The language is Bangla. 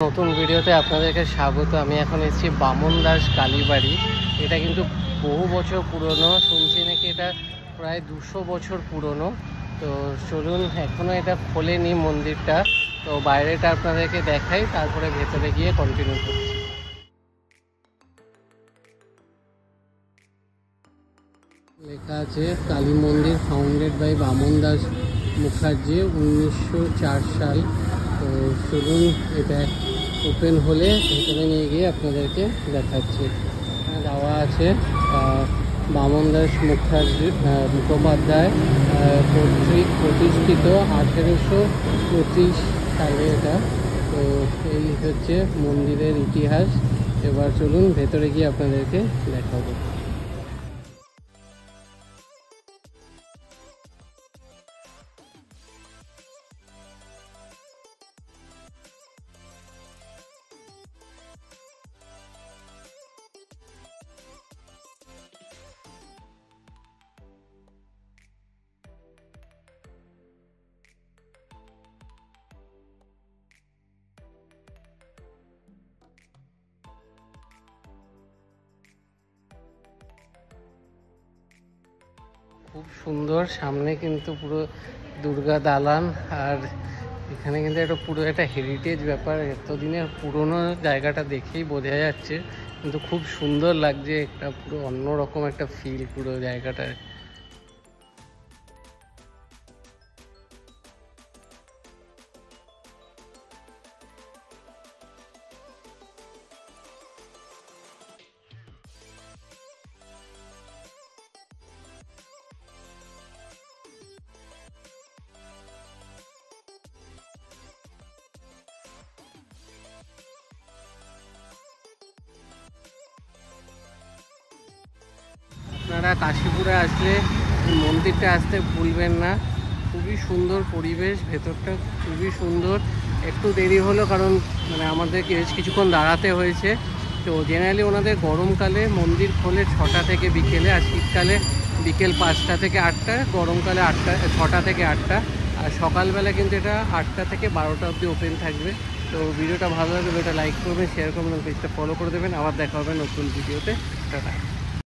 নতুন ভিডিওতে আপনাদেরকে স্বাগত। আমি এখন এসেছি বামনদাস কালীবাড়ি। এটা কিন্তু বহু বছর পুরনো, শুনছি নাকি এটা প্রায় 200 বছর পুরনো। তো চলুন, এখনও এটা খোলেনি মন্দিরটা, তো বাইরেটা আপনাদেরকে দেখাই, তারপরে ভেতরে গিয়ে কন্টিনিউ করছি। লেখা আছে কালী মন্দির ফাউন্ডেড বাই বামনদাস মুখার্জি, 1904 সাল। তো চলুন, এটা ওপেন হলে ভেতরে নিয়ে গিয়ে আপনাদেরকে দেখাচ্ছি। দেওয়া আছে বামনদাস মুখোপাধ্যায় কর্তৃক প্রতিষ্ঠিত 1825 সালে এটা। তো এই হচ্ছে মন্দিরের ইতিহাস। এবার চলুন ভেতরে গিয়ে আপনাদেরকে দেখাবো। খুব সুন্দর, সামনে কিন্তু পুরো দুর্গা দালান, আর এখানে কিন্তু একটা পুরো একটা হেরিটেজ ব্যাপার। এতদিনের পুরনো জায়গাটা দেখেই বোঝা যাচ্ছে, কিন্তু খুব সুন্দর লাগছে। একটা পুরো অন্যরকম একটা ফিল পুরো জায়গাটা। আপনারা কাশীপুরে আসলে মন্দিরটা আসতে ভুলবেন না। খুবই সুন্দর পরিবেশ, ভেতরটা খুবই সুন্দর। একটু দেরি হলো কারণ আমাদেরকে বেশ কিছুক্ষণ দাঁড়াতে হয়েছে। তো জেনারেলি ওনাদের গরমকালে মন্দির খোলে 6টা থেকে বিকেলে, আর শীতকালে বিকেল 5টা থেকে 8টা, গরমকালে 6টা থেকে 8টা, আর সকালবেলা কিন্তু এটা 8টা থেকে 12টা অবধি ওপেন থাকবে। তো ভিডিওটা ভালো লাগলে ভিডিওটা লাইক করবেন, শেয়ার করবেন, পেজটা ফলো করে দেবেন। আবার দেখা হবে নতুন ভিডিওতে। টাটা।